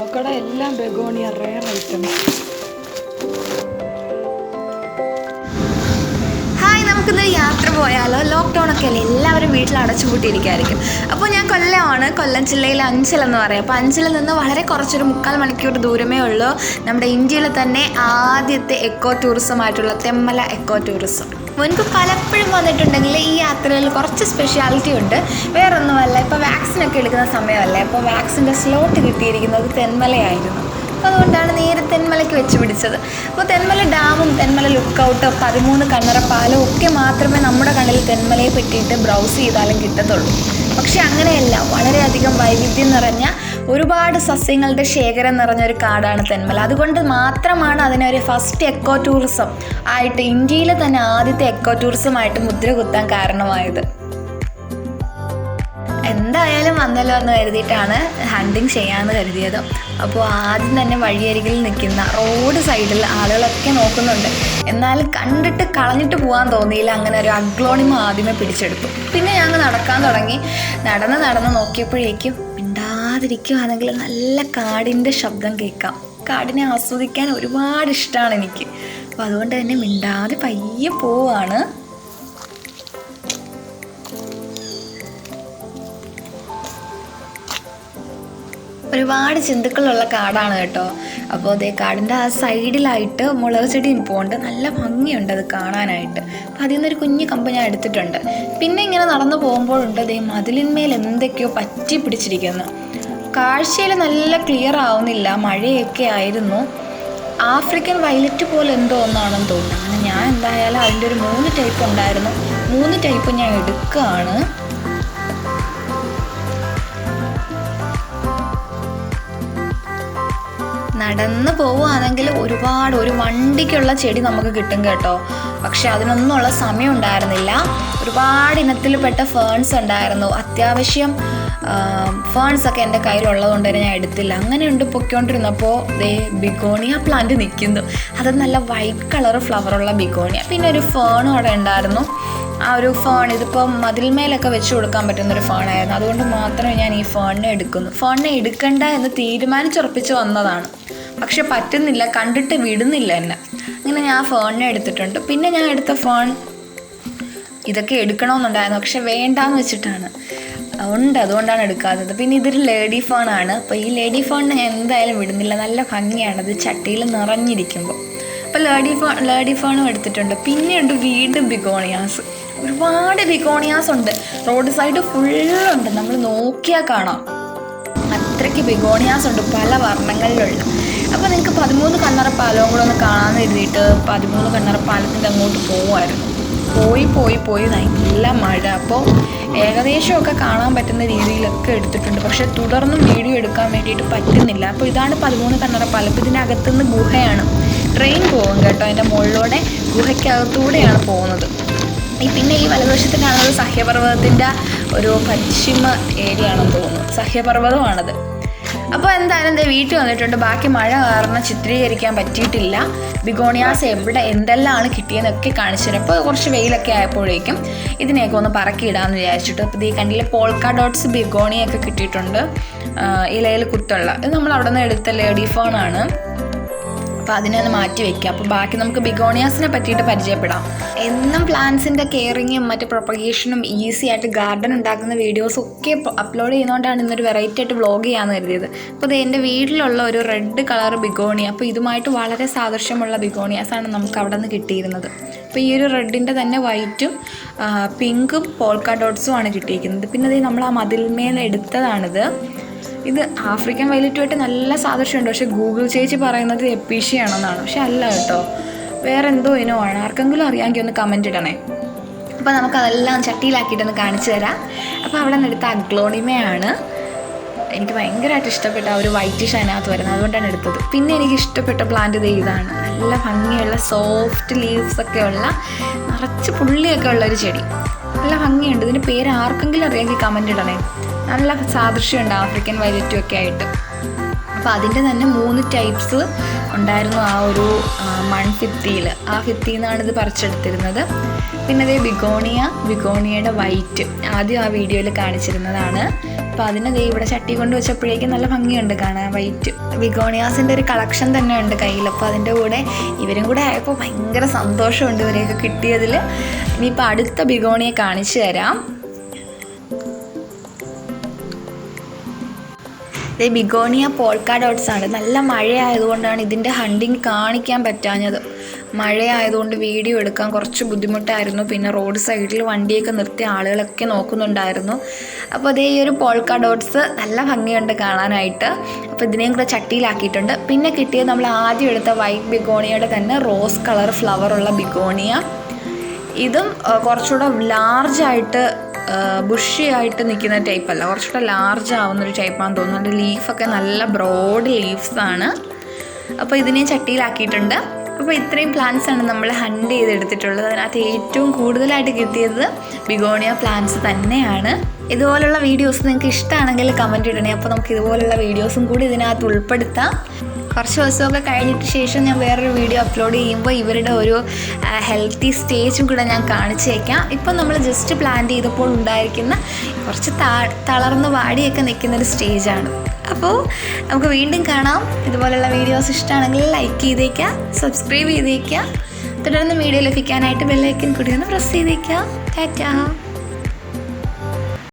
മക്കളുടെ എല്ലാം begonia rare items. നമുക്കിന്നൊരു യാത്ര പോയാലോ? ലോക്ക്ഡൗൺ ഒക്കെ അല്ലേ, എല്ലാവരും വീട്ടിൽ അടച്ചുപൂട്ടിയിരിക്കുകയായിരിക്കും. അപ്പോൾ ഞാൻ കൊല്ലം ജില്ലയിലെ അഞ്ചൽ എന്ന് പറയും. അപ്പോൾ അഞ്ചലിൽ നിന്ന് വളരെ കുറച്ചൊരു 3/4 മണിക്കൂർ ദൂരമേ ഉള്ളൂ നമ്മുടെ ഇന്ത്യയിൽ തന്നെ ആദ്യത്തെ എക്കോ ടൂറിസമായിട്ടുള്ള തെന്മല എക്കോ ടൂറിസം. മുൻപ് പലപ്പോഴും വന്നിട്ടുണ്ടെങ്കിൽ ഈ യാത്രയിൽ കുറച്ച് സ്പെഷ്യാലിറ്റി ഉണ്ട്. വേറൊന്നുമല്ല, ഇപ്പോൾ വാക്സിനൊക്കെ എടുക്കുന്ന സമയമല്ലേ, അപ്പോൾ വാക്സിൻ്റെ സ്ലോട്ട് കിട്ടിയിരിക്കുന്നത് തെന്മലയായിരുന്നു. അതുകൊണ്ടാണ് നേരെ തെന്മലയ്ക്ക് വെച്ച് പിടിച്ചത്. അപ്പോൾ തെന്മല ഡാമും തെന്മല ലുക്കൗട്ട് 13 കണ്ണറ പാലവും ഒക്കെ മാത്രമേ നമ്മുടെ കണ്ണിൽ തെന്മലയെ പറ്റിയിട്ട് ബ്രൗസ് ചെയ്താലും കിട്ടത്തുള്ളൂ. പക്ഷെ അങ്ങനെയല്ല, വളരെയധികം വൈവിധ്യം നിറഞ്ഞ ഒരുപാട് സസ്യങ്ങളുടെ ശേഖരം നിറഞ്ഞൊരു കാടാണ് തെന്മല. അതുകൊണ്ട് മാത്രമാണ് അതിനൊരു ഫസ്റ്റ് എക്കോ ടൂറിസം ആയിട്ട്, ഇന്ത്യയിലെ തന്നെ ആദ്യത്തെ എക്കോ ടൂറിസമായിട്ട് മുദ്ര കുത്താൻ കാരണമായത്. എന്തായാലും വന്നല്ലോ എന്ന് കരുതിയിട്ടാണ് ഹണ്ടിങ് ചെയ്യാമെന്ന് കരുതിയത്. അപ്പോൾ ആദ്യം തന്നെ വഴിയരികിൽ നിൽക്കുന്ന റോഡ് സൈഡിൽ ആളുകളൊക്കെ നോക്കുന്നുണ്ട്. എന്നാലും കണ്ടിട്ട് കളഞ്ഞിട്ട് പോകാൻ തോന്നിയില്ല. അങ്ങനെ ഒരു അഗ്ലോണിമ ആദ്യമേ പിടിച്ചെടുത്തു. പിന്നെ ഞങ്ങൾ നടക്കാൻ തുടങ്ങി. നടന്ന് നോക്കിയപ്പോഴേക്കും മിണ്ടാതിരിക്കുകയാണെങ്കിൽ നല്ല കാടിൻ്റെ ശബ്ദം കേൾക്കാം. കാടിനെ ആസ്വദിക്കാൻ ഒരുപാട് ഇഷ്ടമാണ് എനിക്ക്. അപ്പോൾ അതുകൊണ്ട് തന്നെ മിണ്ടാതെ പയ്യെ പോവാണ്. ഒരുപാട് ജന്തുക്കളുള്ള കാടാണ് കേട്ടോ. അപ്പോൾ അതേ കാടിൻ്റെ ആ സൈഡിലായിട്ട് മുളക് ചെടി നിൽപ്പുണ്ട്. നല്ല ഭംഗിയുണ്ട് അത് കാണാനായിട്ട്. അപ്പോൾ അതിൽ നിന്നൊരു കുഞ്ഞു കമ്പ് ഞാൻ എടുത്തിട്ടുണ്ട്. പിന്നെ ഇങ്ങനെ നടന്നു പോകുമ്പോഴുണ്ട് അതേ മതിലിന്മേൽ എന്തൊക്കെയോ പറ്റി പിടിച്ചിരിക്കുന്നു. കാഴ്ചയിൽ നല്ല ക്ലിയർ ആവുന്നില്ല, മഴയൊക്കെ ആയിരുന്നു. ആഫ്രിക്കൻ വയലറ്റ് പോലെ എന്തോ ഒന്നാണെന്ന് തോന്നുന്നു. അങ്ങനെ ഞാൻ എന്തായാലും അതിൻ്റെ ഒരു 3 ടൈപ്പ് ഉണ്ടായിരുന്നു. 3 ടൈപ്പ് ഞാൻ എടുക്കുകയാണ്. നടന്ന് പോവുകയാണെങ്കിൽ ഒരു വണ്ടിക്കുള്ള ചെടി നമുക്ക് കിട്ടും കേട്ടോ. പക്ഷെ അതിനൊന്നുമുള്ള സമയം ഉണ്ടായിരുന്നില്ല. ഒരുപാട് ഇനത്തിൽപ്പെട്ട ഫേൺസ് ഉണ്ടായിരുന്നു. അത്യാവശ്യം ഫേൺസൊക്കെ എൻ്റെ കയ്യിലുള്ളതുകൊണ്ട് തന്നെ ഞാൻ എടുത്തില്ല. അങ്ങനെയുണ്ട് പൊയ്ക്കൊണ്ടിരുന്നപ്പോൾ ബിഗോണിയ പ്ലാന്റ് നിൽക്കുന്നു. അത് നല്ല വൈറ്റ് കളർ ഫ്ലവറുള്ള ബിഗോണിയ. പിന്നെ ഒരു ഫേണും അവിടെ ഉണ്ടായിരുന്നു. ആ ഒരു ഫേൺ ഇതിപ്പോൾ മതിൽമേലൊക്കെ വെച്ച് കൊടുക്കാൻ പറ്റുന്നൊരു ഫേണായിരുന്നു. അതുകൊണ്ട് മാത്രമേ ഞാൻ ഈ ഫേണിനെ എടുക്കണ്ട എന്ന് തീരുമാനിച്ചുറപ്പിച്ച് വന്നതാണ്. പക്ഷെ പറ്റുന്നില്ല, കണ്ടിട്ട് വിടുന്നില്ല എന്നെ. അങ്ങനെ ഞാൻ ഫേണിനെ എടുത്തിട്ടുണ്ട്. പിന്നെ ഞാൻ എടുത്ത ഫേൺ ഇതൊക്കെ എടുക്കണമെന്നുണ്ടായിരുന്നു, പക്ഷെ വേണ്ടാന്ന് വെച്ചിട്ടാണ് അതുകൊണ്ടാണ് എടുക്കാത്തത്. പിന്നെ ഇതൊരു ലേഡി ഫേണാണ്. അപ്പോൾ ഈ ലേഡി ഫേണിനെ ഞാൻ എന്തായാലും വിടുന്നില്ല. നല്ല ഭംഗിയാണത് ചട്ടിയിൽ നിറഞ്ഞിരിക്കുമ്പോൾ. അപ്പോൾ ലേഡി ഫേണും എടുത്തിട്ടുണ്ട്. പിന്നെയുണ്ട് വീണ്ടും ബിഗോണിയാസ്. ഒരുപാട് ബിഗോണിയാസ് ഉണ്ട്. റോഡ് സൈഡ് ഫുള്ളുണ്ട്. നമ്മൾ നോക്കിയാൽ കാണാം, അത്രയ്ക്ക് ബിഗോണിയാസ് ഉണ്ട്, പല വർണ്ണങ്ങളിലുള്ള. അപ്പോൾ നിങ്ങൾക്ക് 13 കണ്ണറ പാലവും കൂടെ ഒന്ന് കാണാമെന്ന് കരുതിയിട്ട് 13 കണ്ണറ പാലത്തിൻ്റെ അങ്ങോട്ട് പോകുമായിരുന്നു. പോയി നല്ല മഴ. അപ്പോൾ ഏകദേശമൊക്കെ കാണാൻ പറ്റുന്ന രീതിയിലൊക്കെ എടുത്തിട്ടുണ്ട്. പക്ഷേ തുടർന്നും വീഡിയോ എടുക്കാൻ വേണ്ടിയിട്ട് പറ്റുന്നില്ല. അപ്പോൾ ഇതാണ് 13 കണ്ണറ പാലം. അപ്പോൾ ഇതിനകത്തുനിന്ന് ഗുഹയാണ്. ട്രെയിൻ പോകും കേട്ടോ. അതിൻ്റെ മുകളിലൂടെ ഗുഹയ്ക്കകത്തൂടെയാണ് പോകുന്നത്. പിന്നെ ഈ വലതുവശത്ത് കാണുന്നത് സഹ്യപർവ്വതത്തിൻ്റെ ഒരു പശ്ചിമ ഏരിയ ആണെന്ന് തോന്നുന്നു. സഹ്യപർവ്വതമാണത്. അപ്പോൾ എന്തായാലും വീട്ടിൽ വന്നിട്ടുണ്ട്. ബാക്കി മഴ കാരണം ചിത്രീകരിക്കാൻ പറ്റിയിട്ടില്ല. ബിഗോണിയാസ് എന്തെല്ലാമാണ് കിട്ടിയെന്നൊക്കെ കാണിച്ചു. അപ്പോൾ കുറച്ച് വെയിലൊക്കെ ആയപ്പോഴേക്കും ഇതിനെയൊക്കെ ഒന്ന് പറക്കിയിടാമെന്ന് വിചാരിച്ചിട്ട്. അപ്പോൾ ഈ കണ്ടിലെ പോൾക്ക ഡോട്ട്സ് ബിഗോണിയൊക്കെ കിട്ടിയിട്ടുണ്ട്. ഇലയിൽ കുത്തുള്ള ഇത് നമ്മൾ അവിടെ നിന്ന് എടുത്ത ലേഡി ഫോണാണ്. അപ്പോൾ അതിനെ ഒന്ന് മാറ്റി വയ്ക്കുക. അപ്പോൾ ബാക്കി നമുക്ക് ബിഗോണിയാസിനെ പറ്റിയിട്ട് പരിചയപ്പെടാം. എന്നും പ്ലാന്റ്സിൻ്റെ കെയറിങ്ങും മറ്റ് പ്രൊപ്പഗേഷനും ഈസി ആയിട്ട് ഗാർഡൻ ഉണ്ടാക്കുന്ന വീഡിയോസും ഒക്കെ അപ്ലോഡ് ചെയ്യുന്നതുകൊണ്ടാണ് ഇന്നൊരു വെറൈറ്റി ആയിട്ട് വ്ളോഗ് ചെയ്യാമെന്ന് കരുതിയത്. അപ്പോൾ ഇത് എൻ്റെ വീട്ടിലുള്ള ഒരു റെഡ് കളർ ബിഗോണിയ. അപ്പോൾ ഇതുമായിട്ട് വളരെ സാദൃശ്യമുള്ള ബിഗോണിയാസാണ് നമുക്ക് അവിടെ നിന്ന് കിട്ടിയിരുന്നത്. അപ്പോൾ ഈ ഒരു റെഡിൻ്റെ തന്നെ വൈറ്റും പിങ്കും പോൾക്ക ഡോട്ട്സും ആണ് കിട്ടിയിരിക്കുന്നത്. പിന്നെ ഇത് നമ്മൾ ആ മതിൽമേൽ എടുത്തതാണിത്. ഇത് ആഫ്രിക്കൻ വയലറ്റുമായിട്ട് നല്ല സാദൃശ്യമുണ്ട്. പക്ഷേ ഗൂഗിൾ ചേച്ചി പറയുന്നത് എപ്പീഷ്യയാണെന്നാണ്. പക്ഷെ അല്ല കേട്ടോ, വേറെ എന്തോ ഇനമാണ്. ആർക്കെങ്കിലും അറിയാമെങ്കിൽ ഒന്ന് കമൻറ്റ് ഇടണേ. അപ്പോൾ നമുക്കതെല്ലാം ചട്ടിയിലാക്കിയിട്ടൊന്ന് കാണിച്ചു തരാം. അപ്പോൾ അവിടെ നിന്ന് എടുത്ത അഗ്ലോണിമയാണ്. എനിക്ക് ഭയങ്കരമായിട്ട് ഇഷ്ടപ്പെട്ട ഒരു വൈറ്റിഷ് അതിനകത്ത് വരുന്നത്, അതുകൊണ്ടാണ് എടുത്തത്. പിന്നെ എനിക്ക് ഇഷ്ടപ്പെട്ട പ്ലാന്റ് ഇതാണ്. നല്ല ഭംഗിയുള്ള സോഫ്റ്റ് ലീവ്സൊക്കെ ഉള്ള നിറച്ച് പുള്ളിയൊക്കെ ഉള്ളൊരു ചെടി. നല്ല ഭംഗിയുണ്ട്. ഇതിൻ്റെ പേര് ആർക്കെങ്കിലും അറിയാമെങ്കിൽ കമൻറ്റ് ഇടണേ. നല്ല സാദൃശ്യമുണ്ട് ആഫ്രിക്കൻ വയലറ്റും ഒക്കെ ആയിട്ട്. അപ്പോൾ അതിൻ്റെ തന്നെ 3 ടൈപ്സ് ഉണ്ടായിരുന്നു ആ ഒരു മൺഭിത്തിയിൽ. ആ ഭിത്തിയിൽ നിന്നാണ് ഇത് പറിച്ചെടുത്തിരുന്നത്. പിന്നെ അതേ ബിഗോണിയയുടെ വൈറ്റ് ആദ്യം ആ വീഡിയോയിൽ കാണിച്ചിരുന്നതാണ്. അപ്പോൾ അതിനെ ദേ ഇവിടെ ചട്ടി കൊണ്ട് വെച്ചപ്പോഴേക്കും നല്ല ഭംഗിയുണ്ട് കാണാൻ. വൈറ്റ് ബിഗോണിയാസിൻ്റെ ഒരു കളക്ഷൻ തന്നെ ഉണ്ട് കയ്യിൽ. അപ്പോൾ അതിൻ്റെ കൂടെ ഇവരും കൂടെ ആയപ്പോൾ ഭയങ്കര സന്തോഷമുണ്ട് ഇവരെയൊക്കെ കിട്ടിയതിൽ. ഇനിയിപ്പോൾ അടുത്ത ബിഗോണിയെ കാണിച്ചു തരാം. ബിഗോണിയ പോൾക്ക ഡോട്ട്സ് ആണ്. നല്ല മഴയായതുകൊണ്ടാണ് ഇതിൻ്റെ ഹണ്ടിങ് കാണിക്കാൻ പറ്റാഞ്ഞത്. മഴയായതുകൊണ്ട് വീഡിയോ എടുക്കാൻ കുറച്ച് ബുദ്ധിമുട്ടായിരുന്നു. പിന്നെ റോഡ് സൈഡിൽ വണ്ടിയൊക്കെ നിർത്തി ആളുകളൊക്കെ നോക്കുന്നുണ്ടായിരുന്നു. അപ്പോൾ അതേ ഈ ഒരു പോൾക്ക ഡോട്ട്സ് നല്ല ഭംഗിയുണ്ട് കാണാനായിട്ട്. അപ്പോൾ ഇതിനെയും കൂടെ ചട്ടിയിലാക്കിയിട്ടുണ്ട്. പിന്നെ കിട്ടിയത് നമ്മൾ ആദ്യം എടുത്ത വൈറ്റ് ബിഗോണിയയുടെ തന്നെ റോസ് കളർ ഫ്ലവറുള്ള ബിഗോണിയ. ഇതും കുറച്ചുകൂടെ ലാർജായിട്ട് ബുഷി ആയിട്ട് നിൽക്കുന്ന ടൈപ്പല്ല, കുറച്ചുകൂടെ ലാർജ് ആവുന്നൊരു ടൈപ്പാണെന്ന് തോന്നുന്നുണ്ട്. ലീഫൊക്കെ നല്ല ബ്രോഡ് ലീവ്സാണ്. അപ്പോൾ ഇതിനെ ചട്ടിയിലാക്കിയിട്ടുണ്ട്. അപ്പോൾ ഇത്രയും പ്ലാന്റ്സാണ് നമ്മൾ ഹണ്ട് ചെയ്തെടുത്തിട്ടുള്ളത്. അതിനകത്ത് ഏറ്റവും കൂടുതലായിട്ട് കിട്ടിയത് ബിഗോണിയ പ്ലാന്റ്സ് തന്നെയാണ്. ഇതുപോലുള്ള വീഡിയോസ് നിങ്ങൾക്ക് ഇഷ്ടമാണെങ്കിൽ കമൻറ്റ് ഇടണേ. അപ്പോൾ നമുക്ക് ഇതുപോലുള്ള വീഡിയോസും കൂടി ഇതിനകത്ത് ഉൾപ്പെടുത്താം. കുറച്ച് ദിവസമൊക്കെ കഴിഞ്ഞിട്ട് ശേഷം ഞാൻ വേറൊരു വീഡിയോ അപ്ലോഡ് ചെയ്യുമ്പോൾ ഇവരുടെ ഒരു ഹെൽത്തി സ്റ്റേജും കൂടെ ഞാൻ കാണിച്ചേക്കാം. ഇപ്പം നമ്മൾ ജസ്റ്റ് പ്ലാന്റ് ചെയ്തപ്പോൾ ഉണ്ടായിരിക്കുന്ന കുറച്ച് തളർന്ന് വാടിയൊക്കെ നിൽക്കുന്നൊരു സ്റ്റേജാണ്. അപ്പോൾ നമുക്ക് വീണ്ടും കാണാം. ഇതുപോലുള്ള വീഡിയോസ് ഇഷ്ടമാണെങ്കിൽ ലൈക്ക് ചെയ്തേക്കുക, സബ്സ്ക്രൈബ് ചെയ്തേക്കുക. തുടർന്ന് വീഡിയോ ലഭിക്കാനായിട്ട് ബെല്ലൈക്കൻ കൂടി ഒന്ന് പ്രസ് ചെയ്തേക്കുക. ടാറ്റാ.